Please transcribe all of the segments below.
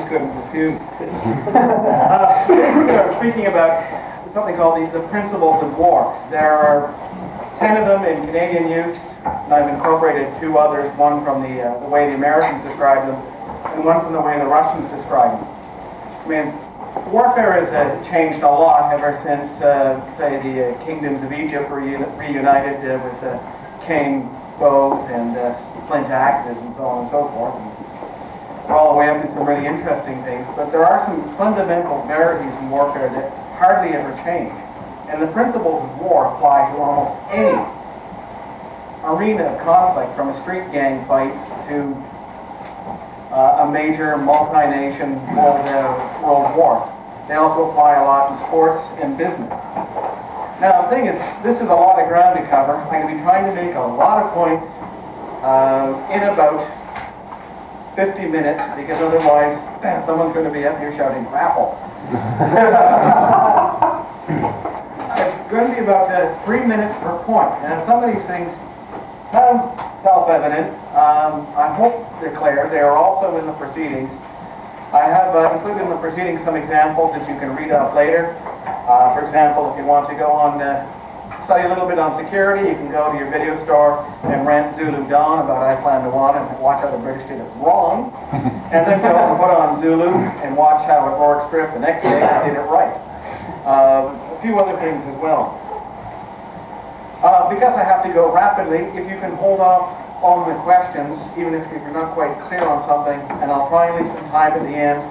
couldn't refuse. Basically, I'm speaking about something called the principles of war. There are 10 of them in Canadian use, and I've incorporated 2 others, one from the way the Americans describe them, and one from the way the Russians describe them. I mean, warfare has changed a lot ever since, say, the kingdoms of Egypt were reunited with cane bows and flint axes and so on and so forth. And we're all the way up to some really interesting things, but there are some fundamental verities in warfare that hardly ever change. And the principles of war apply to almost any arena of conflict, from a street gang fight to a major multi-nation world war. They also apply a lot in sports and business. Now the thing is, this is a lot of ground to cover. I'm going to be trying to make a lot of points in about 50 minutes, because otherwise someone's going to be up here shouting raffle. It's going to be about 3 minutes per point. Now some of these things sound self-evident. I hope they're clear. They are also in the proceedings. I have included in the proceedings some examples that you can read up later. For example, if you want to go on study a little bit on security, you can go to your video store and rent Zulu Dawn about Icelandawana and watch how the British did it wrong, and then go and put on Zulu and watch how at Rorke's Drift the next day they did it right. A few other things as well. Because I have to go rapidly, if you can hold off on the questions, even if you're not quite clear on something, and I'll try and leave some time at the end,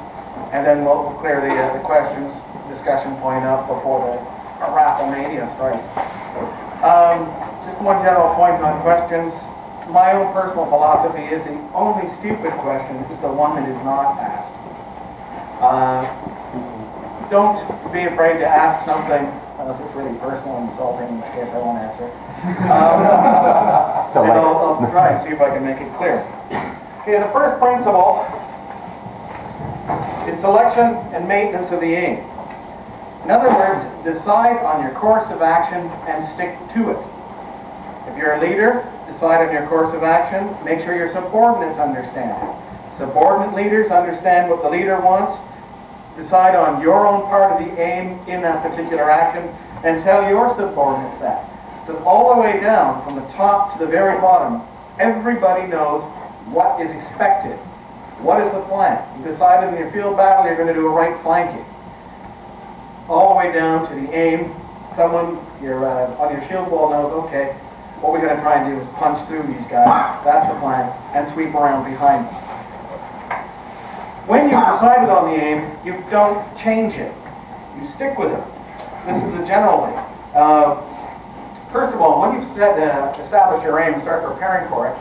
and then we'll clear the questions discussion point up before the raffle mania starts. Just one general point on questions. My own personal philosophy is the only stupid question is the one that is not asked. Don't be afraid to ask something unless it's really personal and insulting, in which case I won't answer. And I'll try and see if I can make it clear. Okay, the first principle is selection and maintenance of the aim. In other words, decide on your course of action and stick to it. If you're a leader, decide on your course of action. Make sure your subordinates understand it. Subordinate leaders understand what the leader wants. Decide on your own part of the aim in that particular action, and tell your subordinates that. So all the way down, from the top to the very bottom, everybody knows what is expected. What is the plan? You decided in your field battle you're going to do a right flanking. All the way down to the aim, someone on your shield wall knows, okay, what we're going to try and do is punch through these guys. That's the plan, and sweep around behind them. When you've decided on the aim, you don't change it. You stick with it. This is the general way. First of all, when you've established your aim and start preparing for it,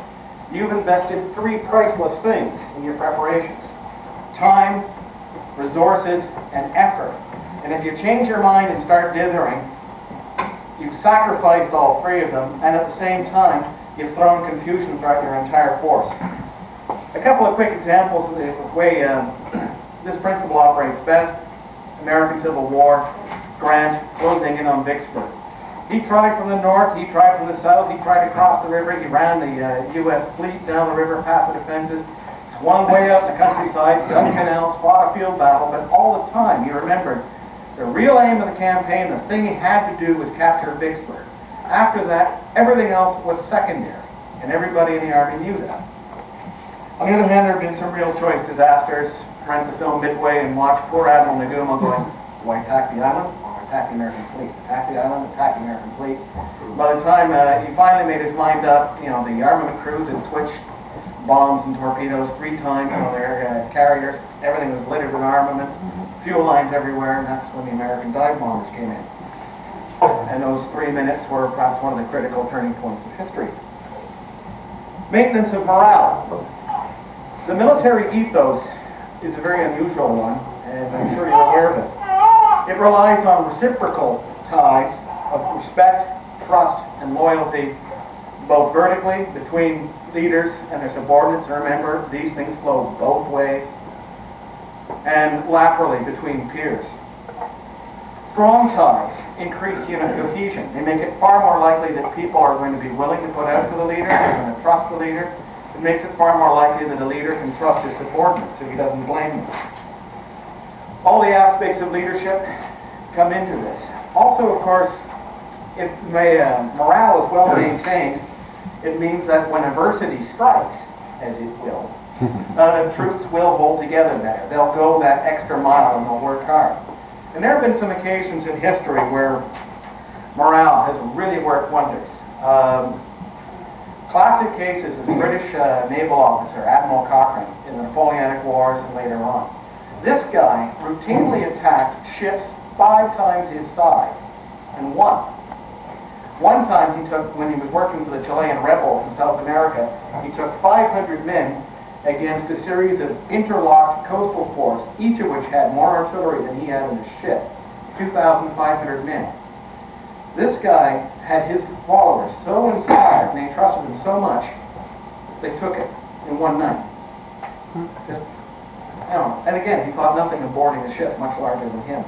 you've invested 3 priceless things in your preparations: time, resources, and effort. And if you change your mind and start dithering, you've sacrificed all 3 of them, and at the same time, you've thrown confusion throughout your entire force. A couple of quick examples of the way this principle operates best. American Civil War, Grant closing in on Vicksburg. He tried from the north, he tried from the south, he tried to cross the river, he ran the U.S. fleet down the river past the defenses, swung way up the countryside, dug canals, fought a field battle, but all the time he remembered the real aim of the campaign, the thing he had to do was capture Vicksburg. After that, everything else was secondary, and everybody in the Army knew that. On the other hand, there have been some real choice disasters. Rent the film Midway and watch poor Admiral Nagumo going, do I attack the island or attack the American fleet? Attack the island, attack the American fleet. By the time he finally made his mind up, the armament crews had switched bombs and torpedoes 3 times on their carriers. Everything was littered with armaments, fuel lines everywhere, and that's when the American dive bombers came in. And those 3 minutes were perhaps one of the critical turning points of history. Maintenance of morale. The military ethos is a very unusual one, and I'm sure you're aware of it. It relies on reciprocal ties of respect, trust, and loyalty, both vertically between leaders and their subordinates. Remember, these things flow both ways, and laterally between peers. Strong ties increase unit cohesion. They make it far more likely that people are going to be willing to put out for the leader, they're going to trust the leader. It makes it far more likely that a leader can trust his subordinates so he doesn't blame them. All the aspects of leadership come into this. Also, of course, if morale is well maintained, it means that when adversity strikes, as it will, troops will hold together better. They'll go that extra mile and they'll work hard. And there have been some occasions in history where morale has really worked wonders. Classic cases is a British naval officer, Admiral Cochrane, in the Napoleonic Wars and later on. This guy routinely attacked ships 5 times his size and won. One time he took, when he was working for the Chilean rebels in South America, he took 500 men against a series of interlocked coastal forts, each of which had more artillery than he had in his ship. 2,500 men. This guy had his followers so inspired, and they trusted him so much, they took it in one night. Just, and again, he thought nothing of boarding a ship much larger than him.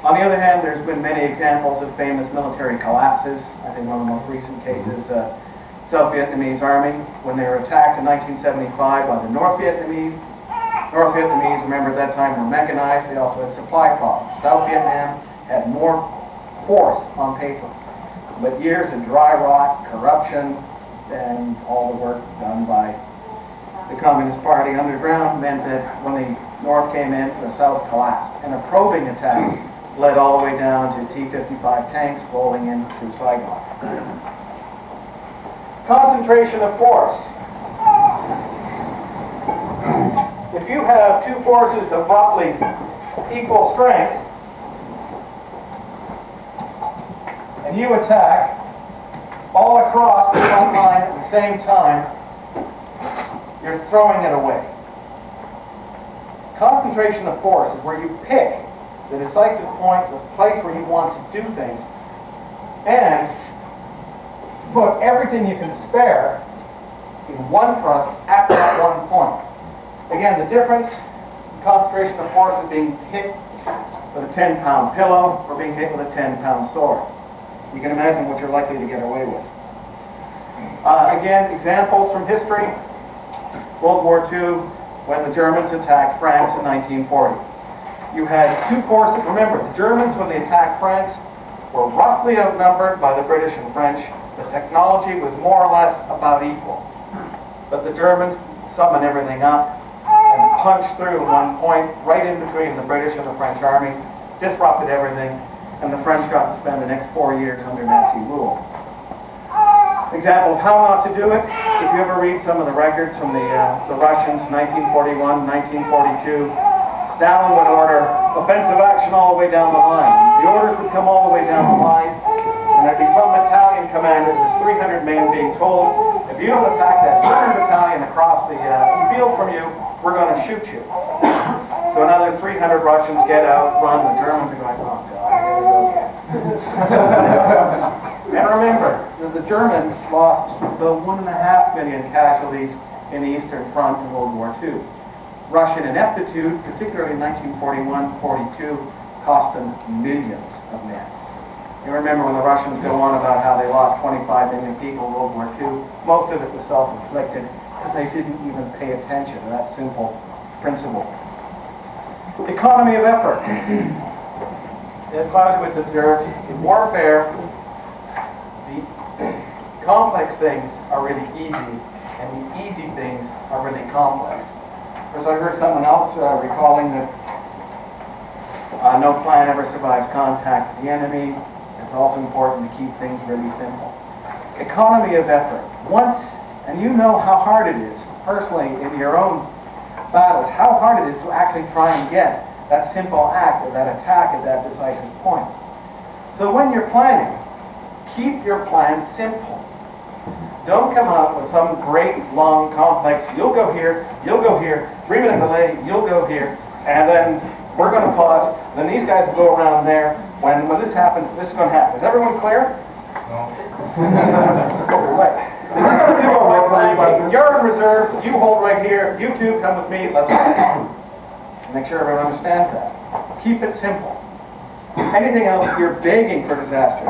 On the other hand, there's been many examples of famous military collapses. I think one of the most recent cases, South Vietnamese army, when they were attacked in 1975 by the North Vietnamese. North Vietnamese, remember at that time, were mechanized. They also had supply problems. South Vietnam had more force on paper, but years of dry rot, corruption, and all the work done by the Communist Party underground meant that when the North came in, the South collapsed. And a probing attack led all the way down to T-55 tanks rolling in through Saigon. Concentration of force. If you have 2 forces of roughly equal strength, and you attack all across the front line at the same time, you're throwing it away. Concentration of force is where you pick the decisive point, the place where you want to do things, and put everything you can spare in one thrust at that one point. Again, the difference in concentration of force is being hit with a 10-pound pillow or being hit with a 10-pound sword. You can imagine what you're likely to get away with. Again, examples from history. World War II, when the Germans attacked France in 1940. You had 2 forces. Remember, the Germans, when they attacked France, were roughly outnumbered by the British and French. The technology was more or less about equal. But the Germans summoned everything up and punched through at one point, right in between the British and the French armies, disrupted everything, and the French got to spend the next 4 years under Nazi rule. Example of how not to do it, if you ever read some of the records from the Russians, 1941, 1942, Stalin would order offensive action all the way down the line. The orders would come all the way down the line, and there'd be some battalion commander, there's 300 men being told, if you don't attack that 100 battalion across the field from you, we're going to shoot you. So another 300 Russians get out, run, the Germans are going, oh God, here we go again. And remember, the Germans lost about 1.5 million casualties in the Eastern Front in World War II. Russian ineptitude, particularly in 1941-42, cost them millions of men. You remember when the Russians go on about how they lost 25 million people in World War II, most of it was self-inflicted because they didn't even pay attention to that simple principle. Economy of effort. As Clausewitz observed, in warfare, the complex things are really easy, and the easy things are really complex. Because I heard someone else recalling that no plan ever survives contact with the enemy. It's also important to keep things really simple. Economy of effort. Once, and you know how hard it is, personally, in your own battles, how hard it is to actually try and get that simple act of that attack at that decisive point. So when you're planning, keep your plan simple. Don't come up with some great, long, complex, you'll go here, 3-minute delay, you'll go here, and then we're going to pause, then these guys will go around there. When this happens, this is going to happen. Is everyone clear? No. Right. We're going to do a right plan. You're in reserve, you hold right here, you two come with me, let's go. Make sure everyone understands that. Keep it simple. Anything else, you're begging for disaster.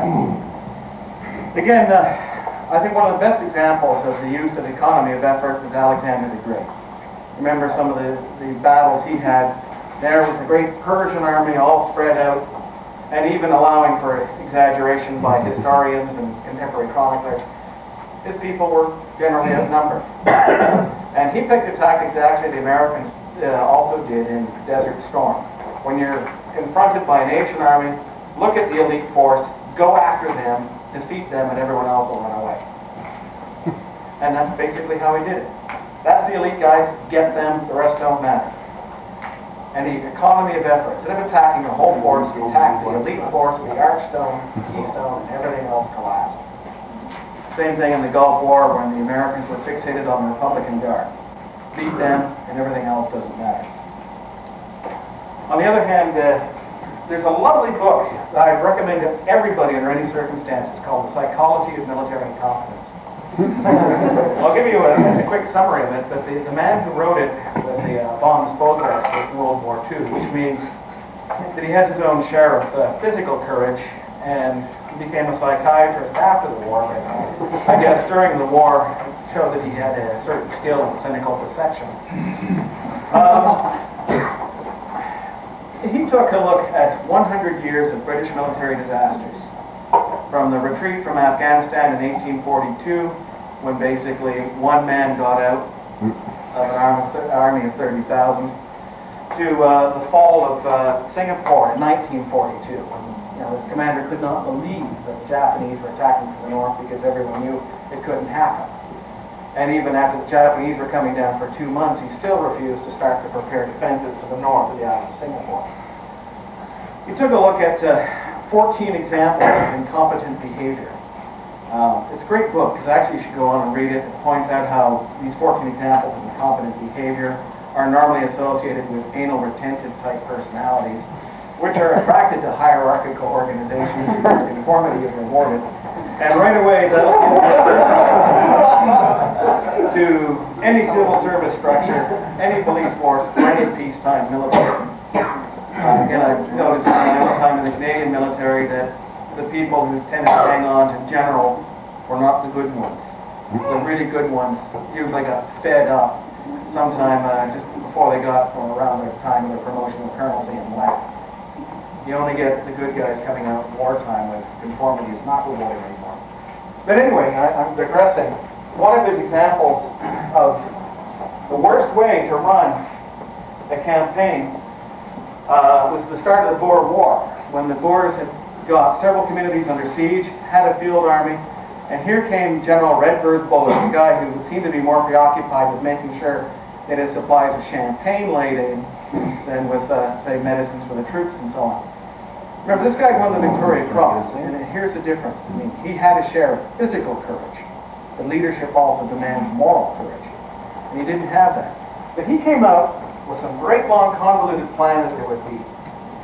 Again, I think one of the best examples of the use of economy of effort was Alexander the Great. Remember some of the battles he had There was the great Persian army all spread out, and even allowing for exaggeration by historians and contemporary chroniclers, his people were generally outnumbered. And he picked a tactic that actually the Americans also did in Desert Storm. When you're confronted by an Asian army, look at the elite force, go after them, defeat them, and everyone else will run away. And that's basically how he did it. That's the elite guys, get them, the rest don't matter. And the economy of effort. Instead of attacking the whole force, he attacked the elite force, the archstone, the keystone, and everything else collapsed. Same thing in the Gulf War when the Americans were fixated on the Republican Guard. Beat them, and everything else doesn't matter. On the other hand, there's a lovely book that I recommend to everybody under any circumstances called The Psychology of Military Incompetence. I'll give you a quick summary of it, but the man who wrote it was a bomb disposal expert in World War II, which means that he has his own share of physical courage, and he became a psychiatrist after the war, but I guess during the war it showed that he had a certain skill in clinical dissection. He took a look at 100 years of British military disasters. From the retreat from Afghanistan in 1842, when basically one man got out of an army of 30,000, to the fall of Singapore in 1942, when this commander could not believe that the Japanese were attacking from the north because everyone knew it couldn't happen. And even after the Japanese were coming down for 2 months, he still refused to start to prepare defenses to the north of the island of Singapore. He took a look at 14 examples of incompetent behavior. It's a great book, because actually you should go on and read it. It points out how these 14 examples of incompetent behavior are normally associated with anal retentive type personalities, which are attracted to hierarchical organizations because conformity is rewarded. And right away, that'll to any civil service structure, any police force, or any peacetime military. Again, I've noticed in my own time in the Canadian military that the people who tended to hang on to general were not the good ones. The really good ones usually got fed up sometime just before they got or around the time of their promotion to colonelcy and left. You only get the good guys coming out in wartime when conformity is not rewarded anymore. But anyway, I'm digressing. One of his examples of the worst way to run a campaign was the start of the Boer War, when the Boers had got several communities under siege, had a field army, and here came General Redvers Bullard, the guy who seemed to be more preoccupied with making sure that his supplies of champagne laid in than with, say, medicines for the troops and so on. Remember, this guy won the Victoria Cross, and here's the difference. I mean, he had a share of physical courage, but leadership also demands moral courage, and he didn't have that. But he came out with some great long convoluted plan that there would be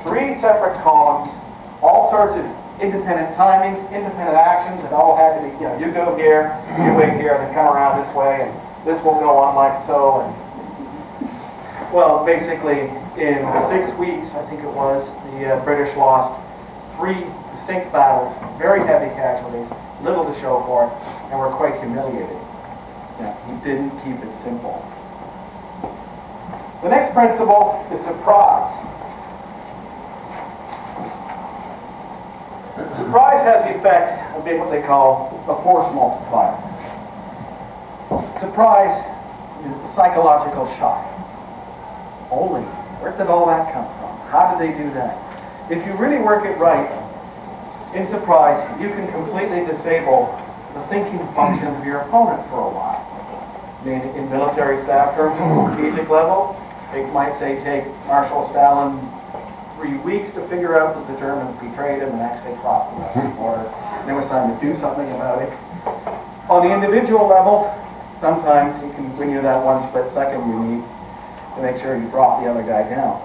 3 separate columns, all sorts of independent timings, independent actions, that all had to be, you go here, you wait here, then come around this way, and this will go on like so. And well, basically, in 6 weeks, I think it was, the British lost 3 distinct battles, very heavy casualties, little to show for it, and were quite humiliated. He didn't keep it simple. The next principle is surprise. Surprise has the effect of being what they call a force multiplier. Surprise is psychological shock. Only, where did all that come from? How did they do that? If you really work it right, in surprise, you can completely disable the thinking functions of your opponent for a while. I mean, in military staff terms, at the strategic level, it might say take Marshal Stalin 3 weeks to figure out that the Germans betrayed him and actually crossed the Russian border. And it was time to do something about it. On the individual level, sometimes he can win you that 1 split second you need to make sure you drop the other guy down.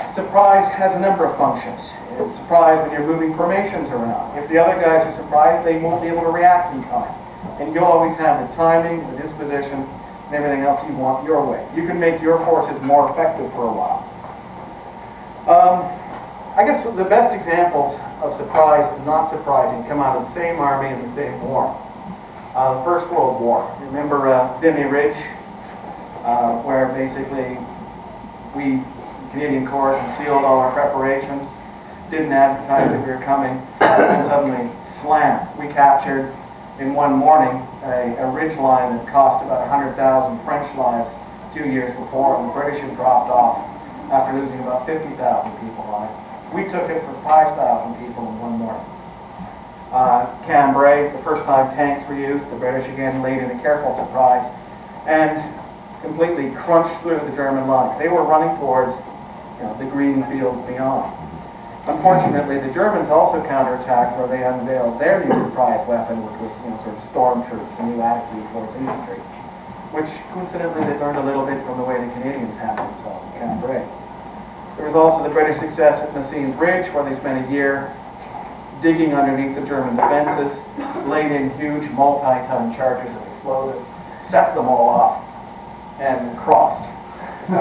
Surprise has a number of functions. It's surprise when you're moving formations around. If the other guys are surprised, they won't be able to react in time. And you'll always have the timing, the disposition, and everything else you want your way. You can make your forces more effective for a while. I guess the best examples of surprise and not surprising come out of the same army in the same war. The First World War. Remember Vimy Ridge, where basically We, Canadian Corps, concealed all our preparations, didn't advertise that we were coming, and suddenly, slam, we captured in one morning a ridge line that cost about 100,000 French lives 2 years before, and the British had dropped off after losing about 50,000 people on it. We took it for 5,000 people in one morning. Cambrai, the first time tanks were used, the British again laid in a careful surprise and completely crunched through the German lines. They were running towards the green fields beyond. Unfortunately, the Germans also counterattacked where they unveiled their new surprise weapon, which was sort of storm troops, a new attitude towards infantry, which coincidentally they learned a little bit from the way the Canadians handled themselves in Cambrai. There was also the British success at Messines Ridge, where they spent a year digging underneath the German defenses, laid in huge multi-ton charges of explosive, set them all off, and crossed. It's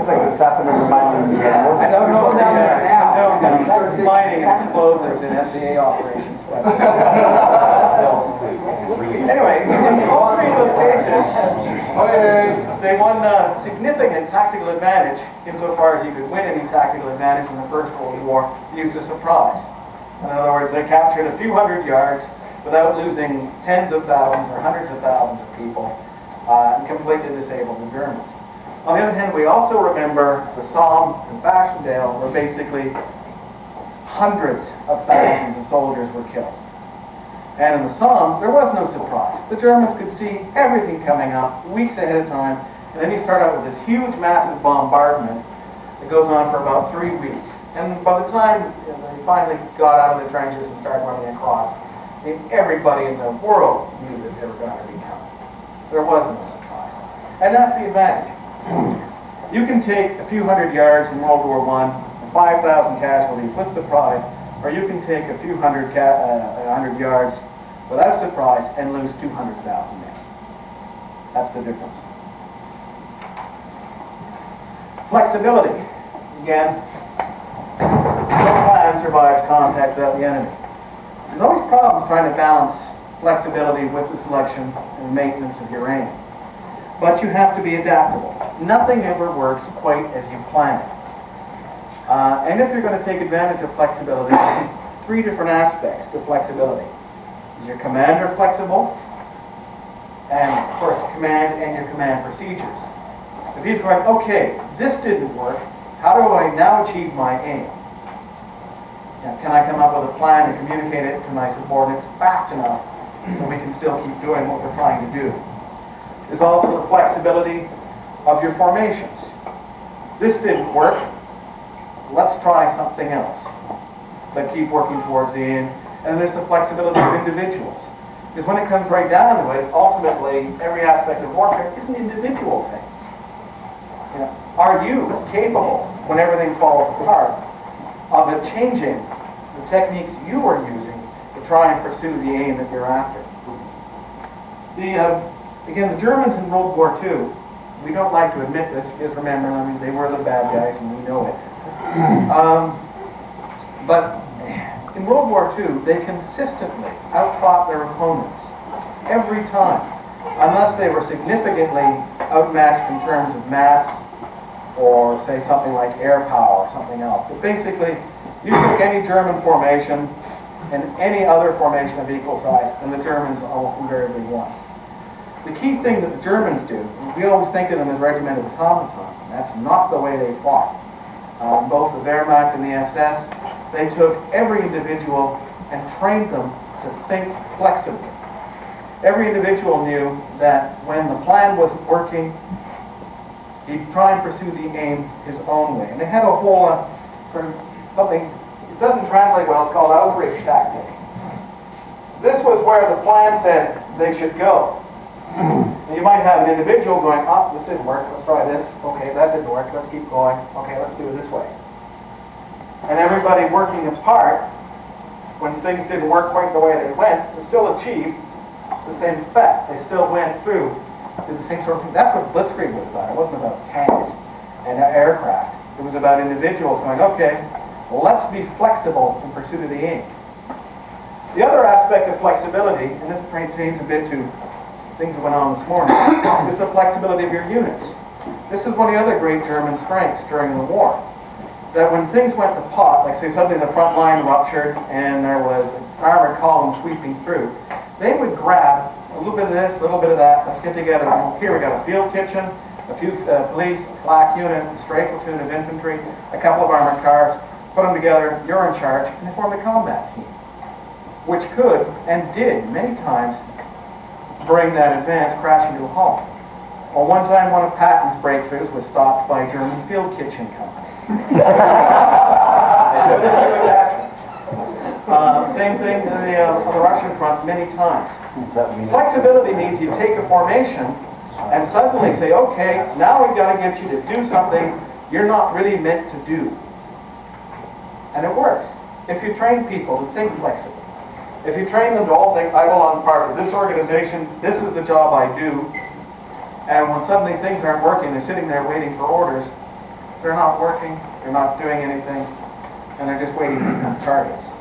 like the sapling of the mountain. I don't know the mining and explosives in SCA operations, but anyway, in all three of those cases, they won significant tactical advantage insofar as you could win any tactical advantage in the First World War, use of surprise. In other words, they captured a few hundred yards without losing tens of thousands or hundreds of thousands of people, and completely disabled the Germans. On the other hand, we also remember the Somme and Passchendaele, where basically hundreds of thousands of soldiers were killed. And in the Somme, there was no surprise. The Germans could see everything coming up weeks ahead of time, and then you start out with this huge, massive bombardment that goes on for about 3 weeks. And by the time they finally got out of the trenches and started running across, everybody in the world knew that they were going to be coming. There was no surprise. And that's the advantage. You can take a few hundred yards in World War I, 5,000 casualties with surprise, or you can take a few hundred yards without surprise and lose 200,000 men. That's the difference. Flexibility. Again, no plan survives contact without the enemy. There's always problems trying to balance flexibility with the selection and maintenance of your aim. But you have to be adaptable. Nothing ever works quite as you plan it. And if you're going to take advantage of flexibility, there's 3 different aspects to flexibility. Is your commander flexible? And of course, command and your command procedures. If he's going, okay, this didn't work, how do I now achieve my aim? Can I come up with a plan and communicate it to my subordinates fast enough that we can still keep doing what we're trying to do? There's also the flexibility of your formations. This didn't work. Let's try something else. But keep working towards the end. And there's the flexibility of individuals. Because when it comes right down to it, ultimately, every aspect of warfare is an individual thing. Are you capable, when everything falls apart, of changing the techniques you are using to try and pursue the aim that you're after? Again, the Germans in World War II, we don't like to admit this, because remember, they were the bad guys and we know it. But in World War II, they consistently outfought their opponents every time, unless they were significantly outmatched in terms of mass or say something like air power or something else. But basically, you took any German formation and any other formation of equal size, and the Germans almost invariably won. The key thing that the Germans do, we always think of them as regimented automatons, and that's not the way they fought. Both the Wehrmacht and the SS, they took every individual and trained them to think flexibly. Every individual knew that when the plan wasn't working, he'd try and pursue the aim his own way. And they had a whole sort of something, it doesn't translate well, it's called Aufricht tactic. This was where the plan said they should go. And you might have an individual going, oh, this didn't work, let's try this. Okay, that didn't work, let's keep going. Okay, let's do it this way. And everybody working apart, when things didn't work quite the way they went, they still achieved the same effect. They still went through, did the same sort of thing. That's what Blitzkrieg was about. It wasn't about tanks and aircraft. It was about individuals going, okay, well, let's be flexible in pursuit of the aim. The other aspect of flexibility, and this pertains a bit to things that went on this morning, is the flexibility of your units. This is one of the other great German strengths during the war. That when things went to pot, like say suddenly the front line ruptured and there was an armored column sweeping through, they would grab a little bit of this, a little bit of that, let's get together. Here we got a field kitchen, a few police, a flak unit, a stray platoon of infantry, a couple of armored cars, put them together, you're in charge, and they formed a combat team, which could, and did many times, bring that advance crashing to a halt. Well, one time one of Patton's breakthroughs was stopped by a German field kitchen company. With a few attachments. Same thing on the Russian front many times. Flexibility means you take a formation and suddenly say, okay, now we've got to get you to do something you're not really meant to do. And it works. If you train people to think flexibly, if you train them to all think, I belong part of this organization, this is the job I do, and when suddenly things aren't working, they're sitting there waiting for orders, they're not working, they're not doing anything, and they're just waiting to become targets.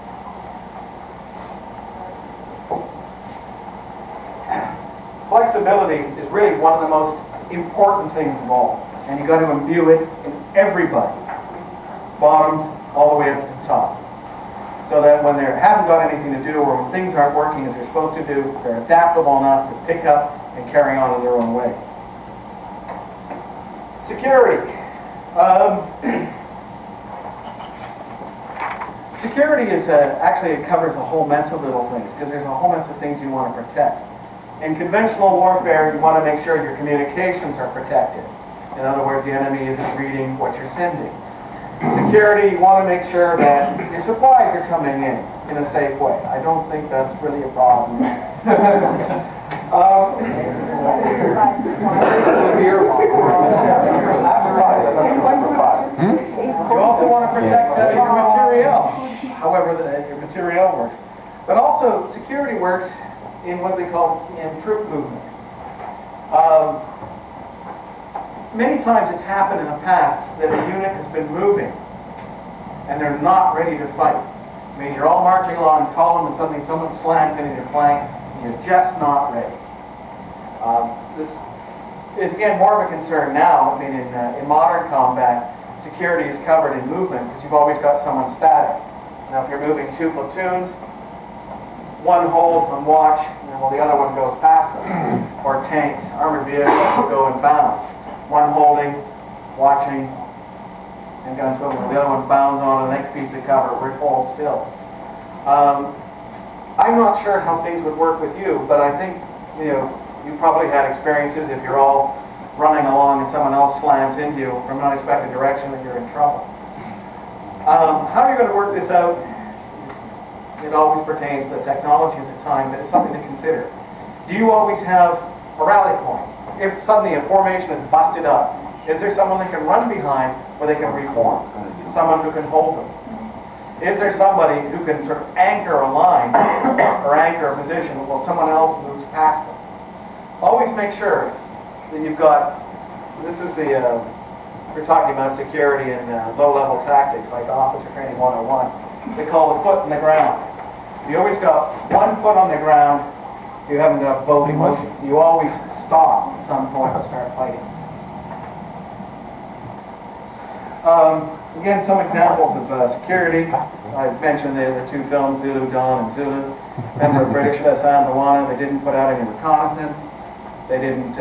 Flexibility is really one of the most important things of all, and you've got to imbue it in everybody, bottom all the way up to the top, so that when they haven't got anything to do or when things aren't working as they're supposed to do, they're adaptable enough to pick up and carry on in their own way. Security. Security is actually, it covers a whole mess of little things, because there's a whole mess of things you want to protect. In conventional warfare, you want to make sure your communications are protected. In other words, the enemy isn't reading what you're sending. In security, you want to make sure that your supplies are coming in a safe way. I don't think that's really a problem. You also want to protect your material, however your material works. But also, security works in what they call troop movement. Many times it's happened in the past that a unit has been moving and they're not ready to fight. I mean, you're all marching along in column and suddenly someone slams into your flank and you're just not ready. This is again more of a concern now. I mean, in modern combat, security is covered in movement because you've always got someone static. Now, if you're moving two platoons, one holds on watch, and well, the other one goes past them. Or tanks, armored vehicles will go in bounds. One holding, watching, and guns swiveling. The other one bounds on to the next piece of cover, where it holds still. I'm not sure how things would work with you, but I think you probably had experiences if you're all running along and someone else slams into you from an unexpected direction that you're in trouble. How you're going to work this out, it always pertains to the technology at the time, but it's something to consider. Do you always have a rally point? If suddenly a formation is busted up, is there someone that can run behind where they can reform? Someone who can hold them? Is there somebody who can sort of anchor a line or anchor a position while someone else moves past them? Always make sure that you've got, this is we're talking about security and low-level tactics like Officer Training 101. They call the foot in the ground. You always got one foot on the ground, so you haven't got both in motion. You always stop at some point and start fighting. Again, some examples of security. I mentioned the two films, Zulu Dawn and Zulu. Remember, British at San Luana, they didn't put out any reconnaissance. They didn't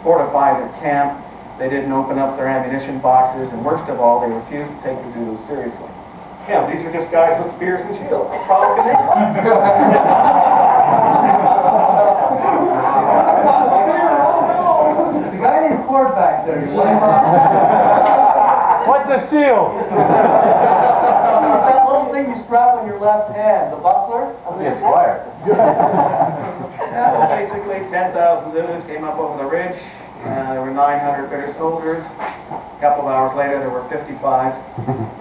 fortify their camp. They didn't open up their ammunition boxes. And worst of all, they refused to take the Zulus seriously. Yeah, these are just guys with spears and shields. What problem can they cause? There's a guy named Ford back there. What's a shield? It's that little thing you strap on your left hand, the buckler. Yes, squire. Yeah, well, basically 10,000 Zulus came up over the ridge. There were 900 British soldiers. A couple of hours later, there were 55,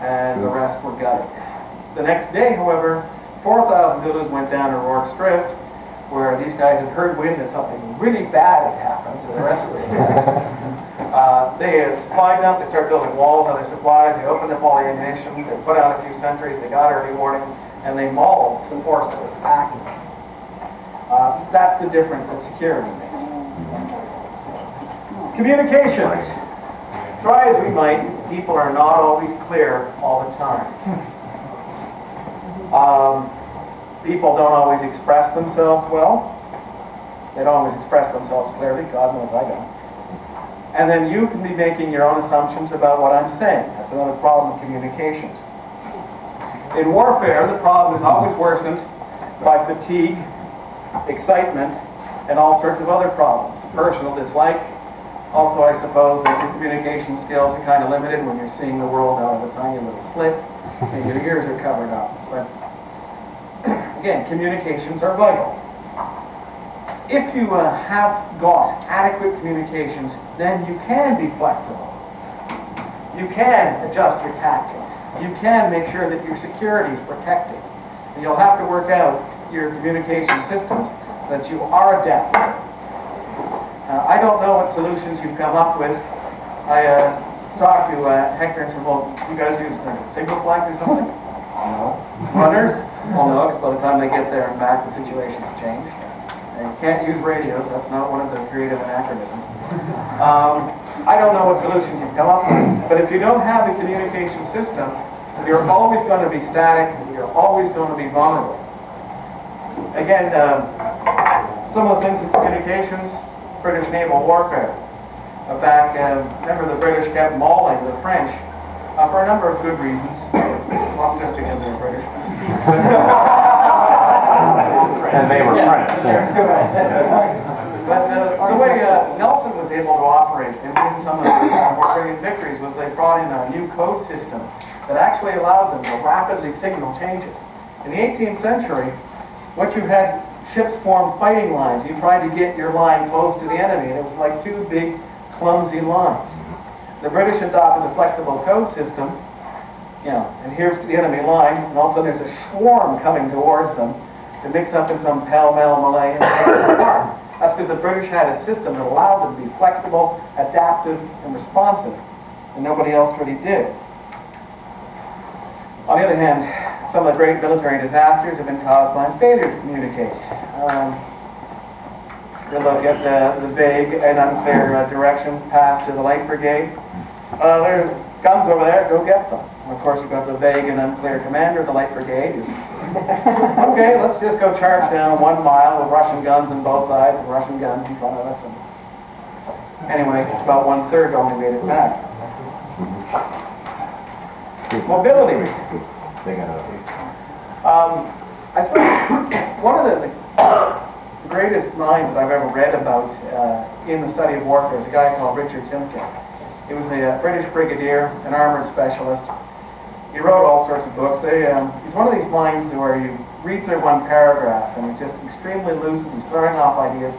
and the rest were gutted. The next day, however, 4,000 Zulus went down to Rorke's Drift, where these guys had heard wind that something really bad had happened to the rest of the attack. They had supply dump. They started building walls on their supplies. They opened up all the ammunition. They put out a few sentries. They got early warning, and they mauled the force that was attacking them. That's the difference that security makes. Communications. Try as we might, people are not always clear all the time. People don't always express themselves well. They don't always express themselves clearly. God knows I don't. And then you can be making your own assumptions about what I'm saying. That's another problem in communications. In warfare, the problem is always worsened by fatigue, excitement, and all sorts of other problems. Personal dislike. Also, I suppose that your communication skills are kind of limited when you're seeing the world out of a tiny little slit and your ears are covered up. But again, communications are vital. If you have got adequate communications, then you can be flexible. You can adjust your tactics. You can make sure that your security is protected. And you'll have to work out your communication systems so that you are adaptable. I don't know what solutions you've come up with. I talked to Hector and said, well, you guys use signal flags or something? No. Runners? Well, no, because by the time they get there and back, the situation's changed. And you can't use radios. That's not one of the creative anachronisms. I don't know what solutions you've come up with, but if you don't have a communication system, you're always going to be static, you're always going to be vulnerable. Again, some of the things in communications, British naval warfare. Remember the British kept mauling the French for a number of good reasons, not just because they were British. And they were French. But the way Nelson was able to operate and win some of these more brilliant victories was they brought in a new code system that actually allowed them to rapidly signal changes. In the 18th century, what you had, ships formed fighting lines. You tried to get your line close to the enemy, and it was like two big, clumsy lines. The British adopted the flexible code system, and here's the enemy line, and all of a sudden there's a swarm coming towards them to mix up in some pell-mell melee and take them apart. That's because the British had a system that allowed them to be flexible, adaptive, and responsive, and nobody else really did. On the other hand, some of the great military disasters have been caused by failure to communicate. You look at the vague and unclear directions passed to the Light Brigade. There are guns over there, go get them. And of course, you've got the vague and unclear commander of the Light Brigade. Okay, let's just go charge down 1 mile with Russian guns on both sides and Russian guns in front of us. And anyway, about 1/3 only made it back. Mobility. I suppose one of the greatest minds that I've ever read about in the study of warfare is a guy called Richard Simkin. He was a British brigadier, an armored specialist. He wrote all sorts of books. He's one of these minds where you read through one paragraph and he's just extremely lucid. He's throwing off ideas.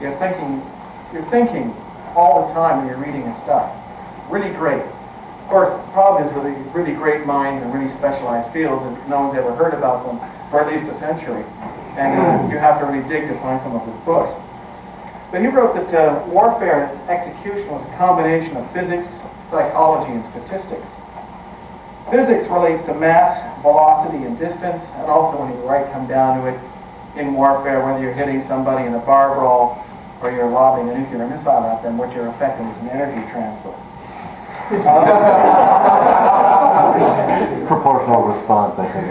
You're thinking all the time when you're reading his stuff. Really great. Of course, the problem is with the really great minds and really specialized fields is no one's ever heard about them for at least a century. And you have to really dig to find some of his books. But he wrote that warfare and its execution was a combination of physics, psychology, and statistics. Physics relates to mass, velocity, and distance, and also when you come down to it, in warfare, whether you're hitting somebody in a bar brawl or you're lobbing a nuclear missile at them, what you're affecting is an energy transfer. Proportional response, I think.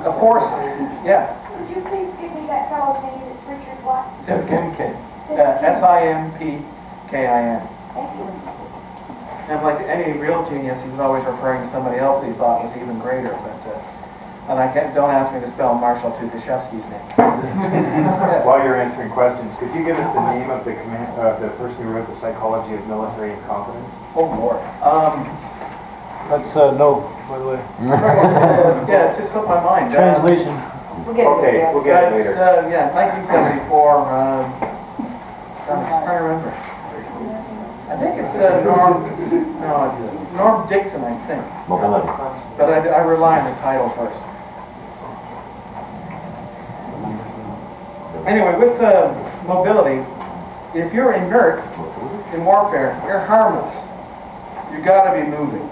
Of course, yeah. Could you please give me that fellow's name? It's Richard what? Simkin. Simpkin. Thank you. And like any real genius, he was always referring to somebody else that he thought was even greater. And don't ask me to spell Marshal Tukhachevsky's name. Yes. While you're answering questions, could you give us the name of the person who wrote The Psychology of Military Incompetence? Oh, Lord. That's no, by the way. Yeah, it just slipped my mind. Translation. We'll get it. Okay, we'll get it It's, later. yeah, 1974. I'm just trying to remember. I think it's it's Norm Dixon, I think. Mobility. But I rely on the title first. Anyway, with mobility, if you're inert in warfare, you're harmless. You've got to be moving.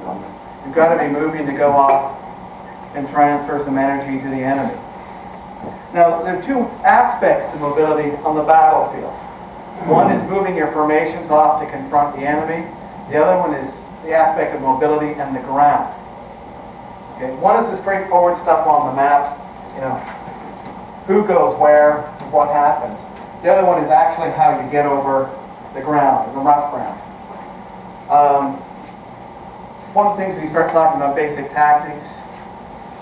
You've got to be moving to go off and transfer some energy to the enemy. Now, there are two aspects to mobility on the battlefield. One is moving your formations off to confront the enemy. The other one is the aspect of mobility and the ground. Okay, one is the straightforward stuff on the map, you know, who goes where, what happens. The other one is actually how you get over the ground, the rough ground. One of the things when you start talking about basic tactics,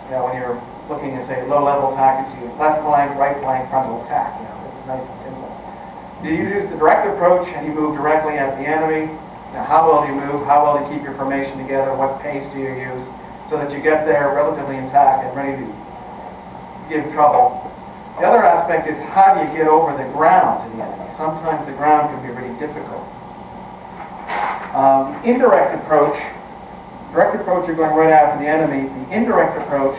you know, when you're looking at, say, low-level tactics, you left flank, right flank, frontal attack. You know, it's nice and simple. You use the direct approach and you move directly at the enemy. Now, how well do you move? How well do you keep your formation together? What pace do you use so that you get there relatively intact and ready to give trouble? The other aspect is how do you get over the ground to the enemy? Sometimes the ground can be really difficult. Indirect approach, direct approach, you're going right after the enemy. The indirect approach,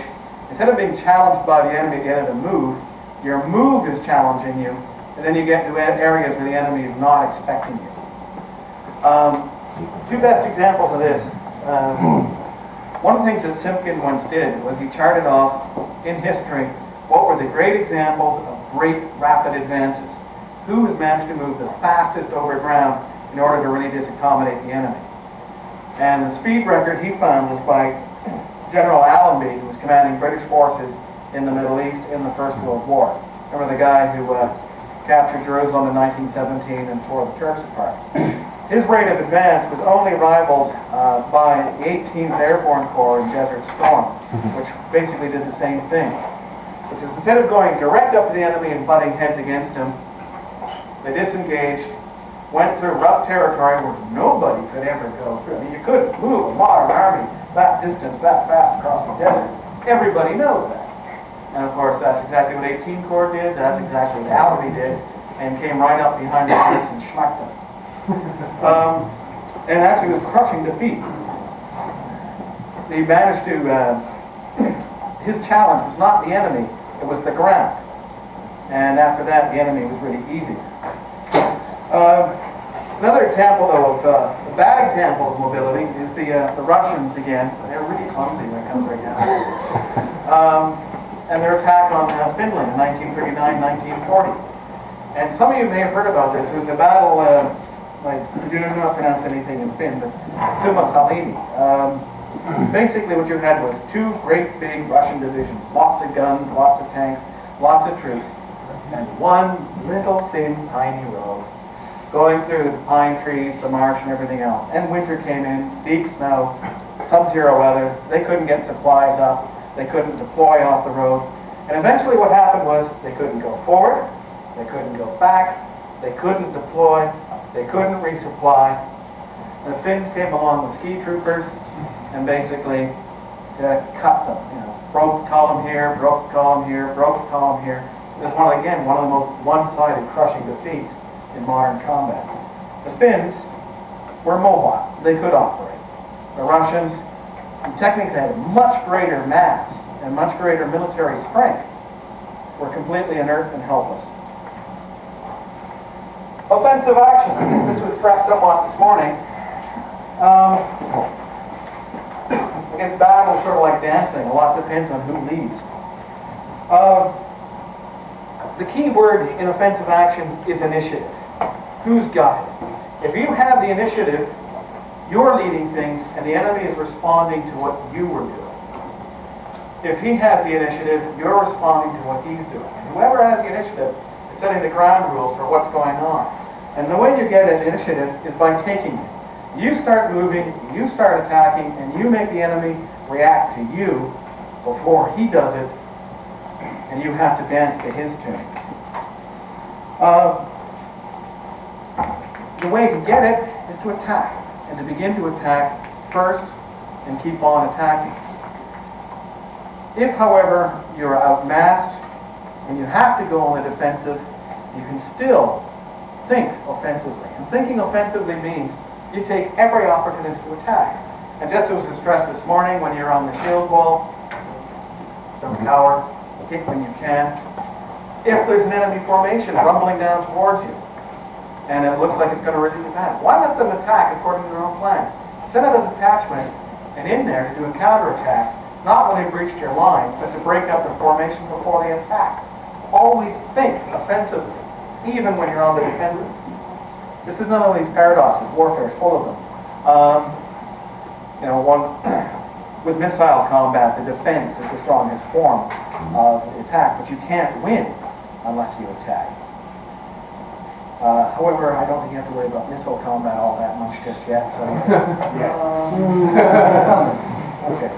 instead of being challenged by the enemy at the end of the move, your move is challenging you, and then you get into areas where the enemy is not expecting you. Two best examples of this. One of the things that Simpkin once did was he charted off in history what were the great examples of great rapid advances. Who has managed to move the fastest over ground in order to really disaccommodate the enemy. And the speed record he found was by General Allenby, who was commanding British forces in the Middle East in the First World War. Remember the guy who captured Jerusalem in 1917 and tore the Turks apart. His rate of advance was only rivaled by the 18th Airborne Corps in Desert Storm, which basically did the same thing. Which is, instead of going direct up to the enemy and butting heads against him, they disengaged, went through rough territory where nobody could ever go through. I mean, you couldn't move a modern army that distance that fast across the desert. Everybody knows that. And of course, that's exactly what 18 Corps did, that's exactly what Allenby did, and came right up behind the Turks and schmucked them. And actually with crushing defeat. He managed to, his challenge was not the enemy, it was the ground. And after that, the enemy was really easy. Another example, though, of a bad example of mobility is the Russians again. They're really clumsy when it comes right down. And their attack on Finland in 1939-1940. And some of you may have heard about this. There was a battle, I do not pronounce anything in Finn, but Summa Salini. Basically what you had was two great big Russian divisions. Lots of guns, lots of tanks, lots of troops. And one little thin tiny road going through the pine trees, the marsh and everything else. And winter came in, deep snow, sub-zero weather. They couldn't get supplies up. They couldn't deploy off the road. And eventually what happened was they couldn't go forward, they couldn't go back, they couldn't deploy, they couldn't resupply. And the Finns came along with ski troopers and basically cut them. You know, broke the column here, broke the column here, broke the column here. It was one of the most one-sided crushing defeats in modern combat. The Finns were mobile. They could operate. The Russians, who technically had a much greater mass and much greater military strength, were completely inert and helpless. Offensive action. I think this was stressed somewhat this morning. I guess battle is sort of like dancing. A lot depends on who leads. The key word in offensive action is initiative. Who's got it? If you have the initiative, you're leading things and the enemy is responding to what you were doing. If he has the initiative, you're responding to what he's doing. And whoever has the initiative is setting the ground rules for what's going on. And the way you get an initiative is by taking it. You start moving, you start attacking, and you make the enemy react to you before he does it, and you have to dance to his tune. The way to get it is to attack, and to begin to attack first and keep on attacking. If, however, you're outmassed and you have to go on the defensive, you can still think offensively. And thinking offensively means you take every opportunity to attack. And just as was stressed this morning, when you're on the shield wall, don't cower, kick when you can. If there's an enemy formation rumbling down towards you, and it looks like it's going to really be bad, why let them attack according to their own plan? Send out a detachment and in there to do a counterattack, not when they've breached your line, but to break up the formation before they attack. always think offensively, even when you're on the defensive. This is another one of these paradoxes. Warfare is full of them. With missile combat, the defense is the strongest form of the attack, but you can't win unless you attack. However, I don't think you have to worry about missile combat all that much just yet. So, okay.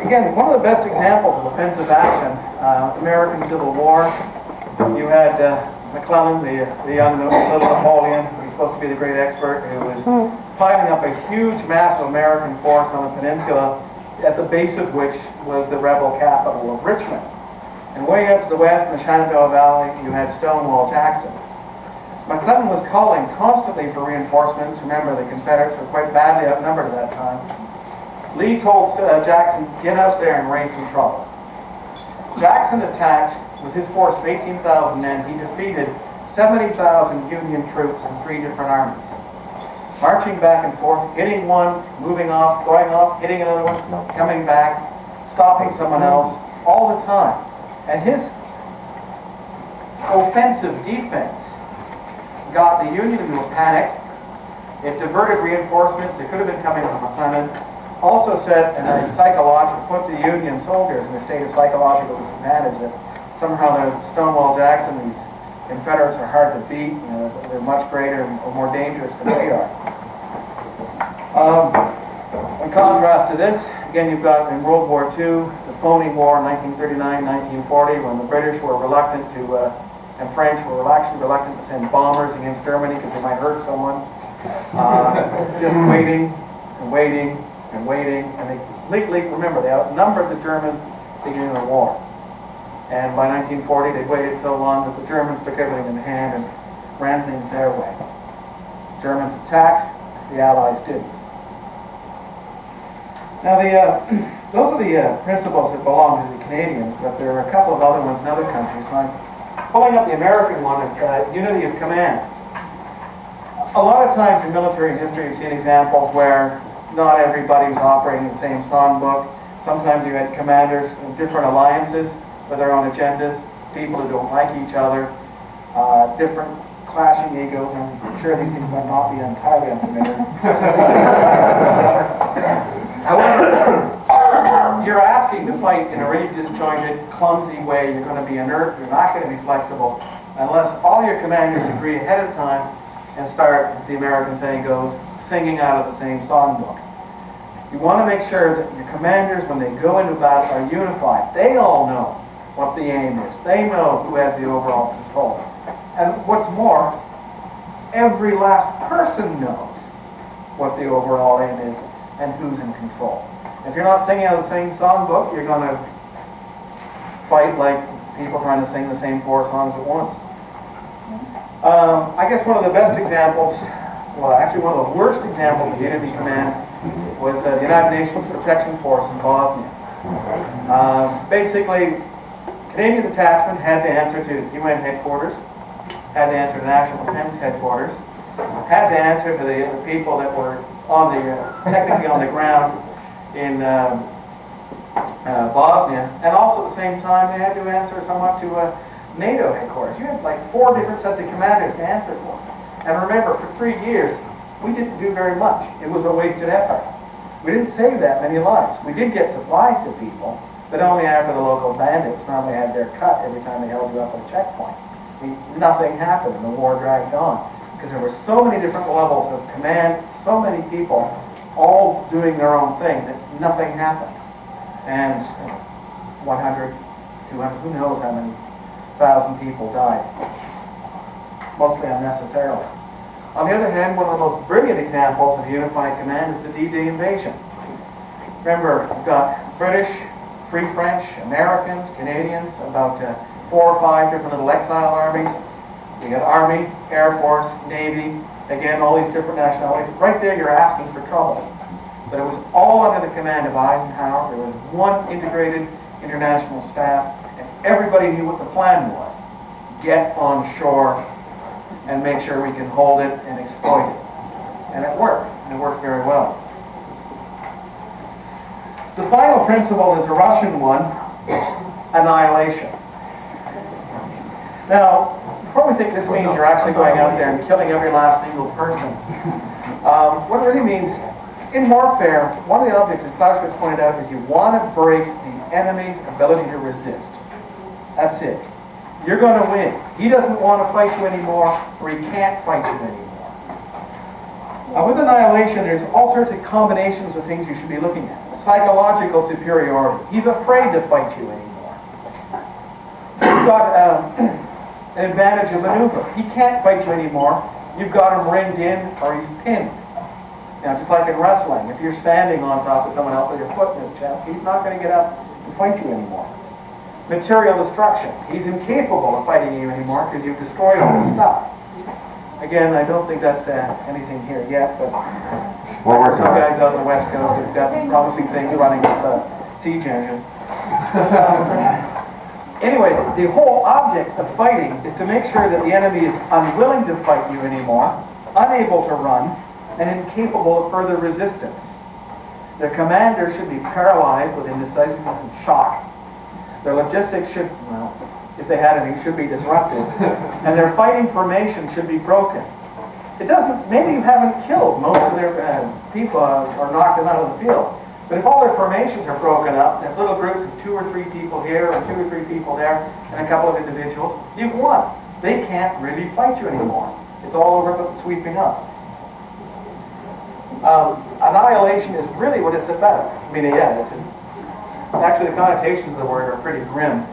Again, one of the best examples of offensive action, American Civil War. You had McClellan, the young little Napoleon, who's supposed to be the great expert, who was piling up a huge, massive American force on the peninsula, at the base of which was the rebel capital of Richmond. And way up to the west in the Shenandoah Valley, you had Stonewall Jackson. McClellan was calling constantly for reinforcements. Remember, the Confederates were quite badly outnumbered at that time. Lee told Jackson, get out there and raise some trouble. Jackson attacked with his force of 18,000 men. He defeated 70,000 Union troops in 3 different armies. Marching back and forth, hitting one, moving off, going off, hitting another one, coming back, stopping someone else, all the time. And his offensive defense got the Union into a panic. It diverted reinforcements that could have been coming from McClellan. Also said, put the Union soldiers in a state of psychological disadvantage, that somehow they're Stonewall Jackson, these Confederates are hard to beat, they're much greater or more dangerous than we are. In contrast to this, again, you've got in World War II, the phony war in 1939-1940, when the British were reluctant to, and French were actually reluctant to send bombers against Germany because they might hurt someone. Just waiting and waiting and waiting, and they completely, remember, they outnumbered the Germans at the beginning of the war. And by 1940, they'd waited so long that the Germans took everything in hand and ran things their way. The Germans attacked, the Allies didn't. Now, those are the principles that belong to the Canadians, but there are a couple of other ones in other countries. So I'm pulling up the American one of unity of command. A lot of times in military history, you've seen examples where not everybody's operating the same songbook. Sometimes you had commanders in different alliances with their own agendas, people who don't like each other, different clashing egos. I'm sure these things might not be entirely unfamiliar. However, you're asking to fight in a really disjointed, clumsy way. You're going to be inert, you're not going to be flexible, unless all your commanders agree ahead of time and start, as the American saying goes, singing out of the same songbook. You want to make sure that your commanders, when they go into battle, are unified. They all know what the aim is. They know who has the overall control. And what's more, every last person knows what the overall aim is and who's in control. If you're not singing out of the same songbook, you're going to fight like people trying to sing the same 4 songs at once. I guess one of the best examples, well, actually one of the worst examples of unity command was the United Nations Protection Force in Bosnia. Basically, Canadian detachment had to answer to UN headquarters, had to answer to National Defense headquarters, had to answer to the people that were on the technically on the ground in Bosnia, and also at the same time they had to answer somewhat to NATO headquarters. You had like 4 different sets of commanders to answer for. And remember, for 3 years, we didn't do very much. It was a wasted effort. We didn't save that many lives. We did get supplies to people, but only after the local bandits normally had their cut every time they held you up at a checkpoint. Nothing happened, and the war dragged on. Because there were so many different levels of command, so many people, all doing their own thing, that nothing happened. And 100, 200, who knows how many thousand people died, mostly unnecessarily. On the other hand, one of the most brilliant examples of unified command is the D-Day invasion. Remember, you've got British, Free French, Americans, Canadians, about 4 or 5 different little exile armies. You got Army, Air Force, Navy, again, all these different nationalities. Right there, you're asking for trouble. But it was all under the command of Eisenhower. There was one integrated international staff, and everybody knew what the plan was. Get on shore and make sure we can hold it and exploit it. And it worked. And it worked very well. The final principle is a Russian one. annihilation. Now, before we think this means you're actually going out there and killing every last single person, what it really means, in warfare, one of the objects, as Clausewitz pointed out, is you want to break the enemy's ability to resist. That's it. You're going to win. He doesn't want to fight you anymore, or he can't fight you anymore. With annihilation, there's all sorts of combinations of things you should be looking at. Psychological superiority. He's afraid to fight you anymore. You've got an advantage of maneuver. He can't fight you anymore. You've got him ringed in, or he's pinned. Now, just like in wrestling, if you're standing on top of someone else with your foot in his chest, he's not going to get up and fight you anymore. Material destruction. He's incapable of fighting you anymore because you've destroyed all his stuff. Again, I don't think that's anything here yet, but some guys out on the West Coast have got some promising things running with siege engines. Anyway, the whole object of fighting is to make sure that the enemy is unwilling to fight you anymore, unable to run, and incapable of further resistance. The commander should be paralyzed with indecisiveness and shock. Their logistics should, well, if they had any, should be disrupted. And their fighting formation should be broken. It doesn't, maybe you haven't killed most of their people or knocked them out of the field. But if all their formations are broken up, and it's little groups of 2 or 3 people here, or 2 or 3 people there, and a couple of individuals, you've won. They can't really fight you anymore. It's all over but sweeping up. Annihilation is really what it's about. I mean, yeah, actually the connotations of the word are pretty grim.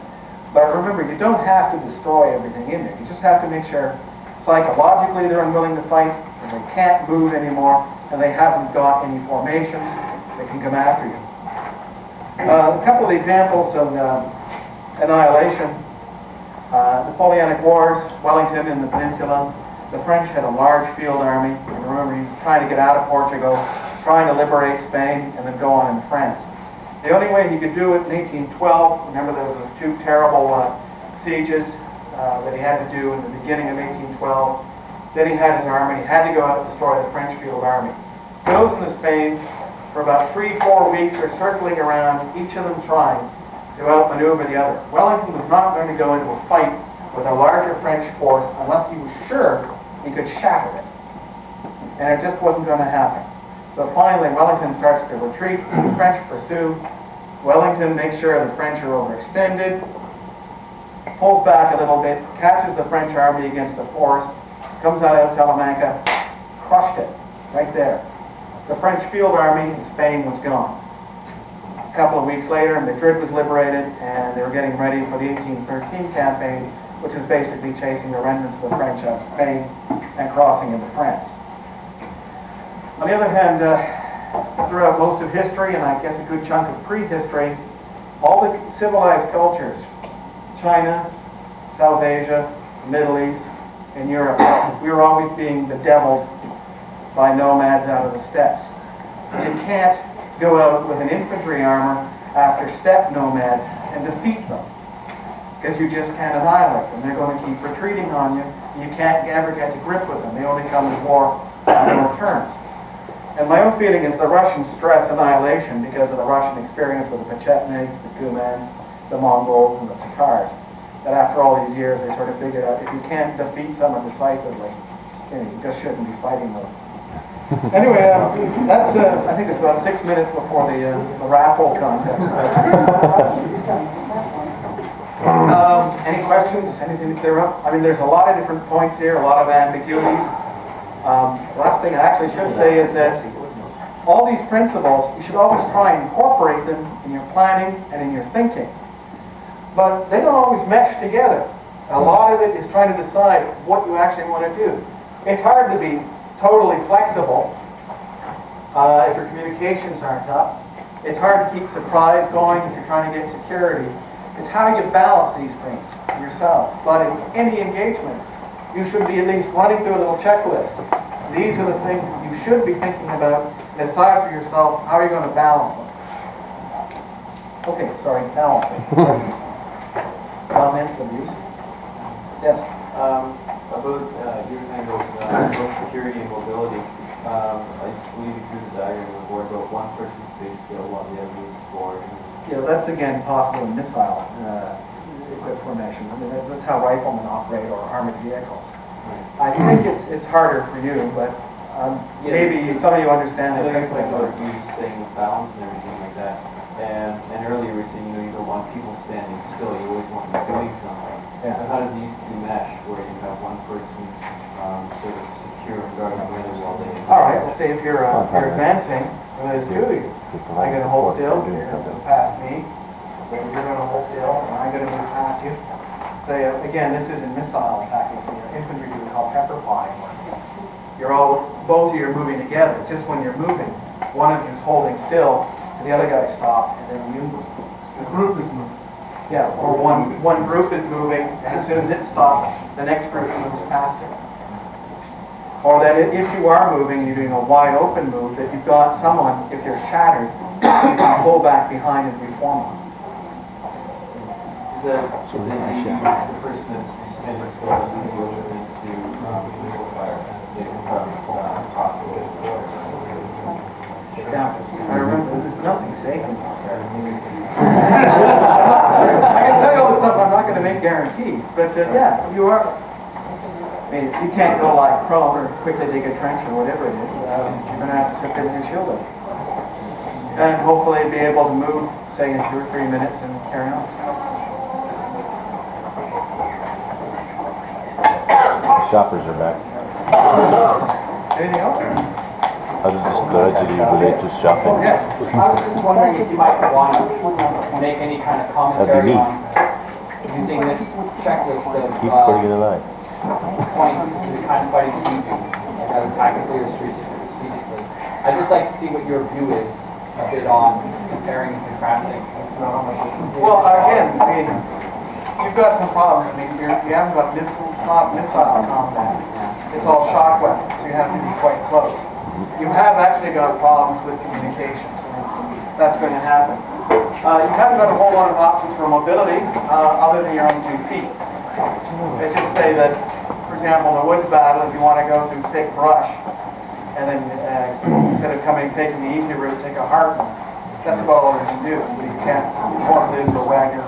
But remember, you don't have to destroy everything in there. You just have to make sure psychologically they're unwilling to fight, and they can't move anymore, and they haven't got any formations that can come after you. A couple of examples of annihilation. Napoleonic Wars, Wellington in the Peninsula. The French had a large field army, and remember, he was trying to get out of Portugal, trying to liberate Spain, and then go on into France. The only way he could do it in 1812, remember there was those 2 terrible sieges that he had to do in the beginning of 1812. Then he had his army, he had to go out and destroy the French field army. Goes into Spain, for about 3-4 weeks they're circling around, each of them trying to outmaneuver the other. Wellington was not going to go into a fight with a larger French force unless he was sure he could shatter it. And it just wasn't going to happen. So finally, Wellington starts to retreat. The French pursue. Wellington makes sure the French are overextended, pulls back a little bit, catches the French army against a forest, comes out of Salamanca, crushed it right there. The French field army in Spain was gone. A couple of weeks later, Madrid was liberated, and they were getting ready for the 1813 campaign, which was basically chasing the remnants of the French out of Spain and crossing into France. On the other hand, throughout most of history, and I guess a good chunk of prehistory, all the civilized cultures, China, South Asia, Middle East, and Europe, we were always being bedeviled by nomads out of the steppes. You can't go out with an infantry armor after steppe nomads and defeat them, because you just can't annihilate them. They're going to keep retreating on you. You can't ever get to grip with them. They only come in war on their terms. And my own feeling is the Russians stress annihilation because of the Russian experience with the Pechetniks, the Cumans, the Mongols, and the Tatars. That after all these years, they sort of figured out if you can't defeat someone decisively, you just shouldn't be fighting them. Anyway, that's I think it's about 6 minutes before the raffle contest. Any questions? Anything to clear up? I mean, there's a lot of different points here, a lot of ambiguities. The last thing I actually should say is that all these principles, you should always try and incorporate them in your planning and in your thinking. But they don't always mesh together. A lot of it is trying to decide what you actually want to do. It's hard to be totally flexible if your communications aren't up. It's hard to keep surprise going if you're trying to get security. It's how you balance these things yourselves. But in any engagement, you should be at least running through a little checklist. These are the things that you should be thinking about and decide for yourself how you're going to balance them. Okay, sorry, balancing. Comments and views? Yes? About you were saying about both security and mobility. I believe you drew the diagram on the board about one person stays still while the other moves forward. And that's again possible in missile equipped formations. I mean, that's how riflemen operate or armored vehicles. I think it's harder for you, but maybe some of you understand the That's what I principle. thought you were saying with balance and everything like that. And earlier we were saying, you don't want people standing still, you always want them doing something. Yeah. So how do these two mesh, where you have one person sort of secure and guarding the other while they... All right, let's say if you're advancing, and there's two of you. I'm going to hold still, you're going to move past me, then you're going to hold still, and I'm going to move past you. Say, again, this isn't missile tactics, in your infantry you would call pepper potting. Both of you are moving together. It's just when you're moving, one of you is holding still, and the other guy stopped, and then you move. The group is moving. Yeah, or one group is moving, and as soon as it stops, the next group moves past it. Or that if you are moving and you're doing a wide open move, that you've got someone, if you're shattered, you can pull back behind and reform them. Is that the person that's standing still doesn't go into missile fire from hospital? Yeah, I remember, there's nothing safe in warfare. I can tell you all this stuff, I'm not going to make guarantees, but yeah, you are. I mean, you can't go like prone or quickly dig a trench or whatever it is. You're going to have to sit there and shield it. And hopefully be able to move, say, in 2 or 3 minutes and carry on. Shoppers are back. Anything else? How does this tragedy relate to shopping? Yes. I was just wondering if you might want to make any kind of commentary on using this checklist of Keep putting it alive. points to the kind of fighting that you do, whether tactically or strategically. I'd just like to see what your view is a bit on comparing and contrasting. Well, again, I mean, you've got some problems. I mean, you haven't got it's not missile combat. It's all shock weapons, so you have to be quite close. You have actually got problems with communications. That's going to happen. You haven't got a whole lot of options for mobility other than your own 2 feet. Let's just say that, for example, in a woods battle, if you want to go through thick brush, and then instead of taking the easy route, take a hard one, that's about all you can do. You can't horses or wagons,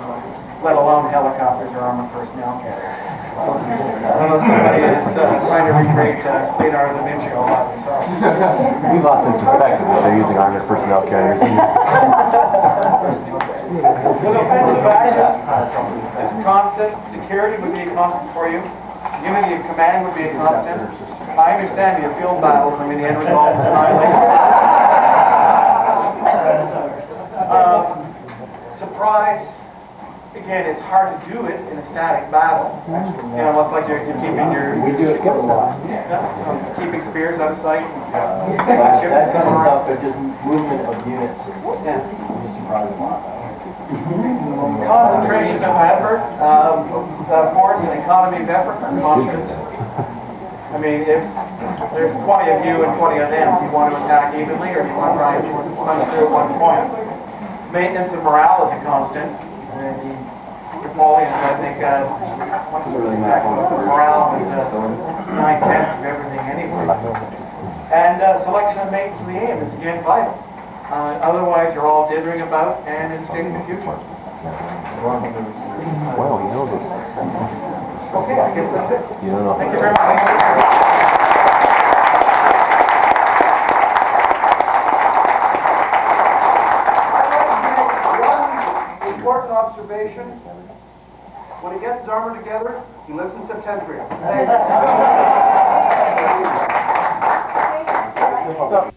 let alone helicopters or armored personnel carriers. Unless somebody is trying to recreate Leonardo da Vinci all by themselves. We've often suspected that they're using armored personnel carriers. The offensive action is constant. Security would be a constant for you. Unity of command would be a constant. I understand your field battles. I mean, the end result is annihilation. Surprise. Again, it's hard to do it in a static battle. You know, unless like you're keeping your... We do skip a lot. Keeping spears out of sight. That kind of stuff, but just movement of units is surprising a lot. Concentration of effort, force and economy of effort are constants. I mean, if there's 20 of you and 20 of them, do you want to attack evenly or do you want to try and punch through at one point? Maintenance of morale is a constant. Napoleon's, I think, morale was 9/10 of everything anyway. And selection of mates of the aim is again vital. Otherwise, you're all dithering about and instating the future. Wow, you know this. Okay, I guess that's it. You don't know. Thank you very much. Important observation. When he gets his armor together, he lives in Septembria. Thank you. So,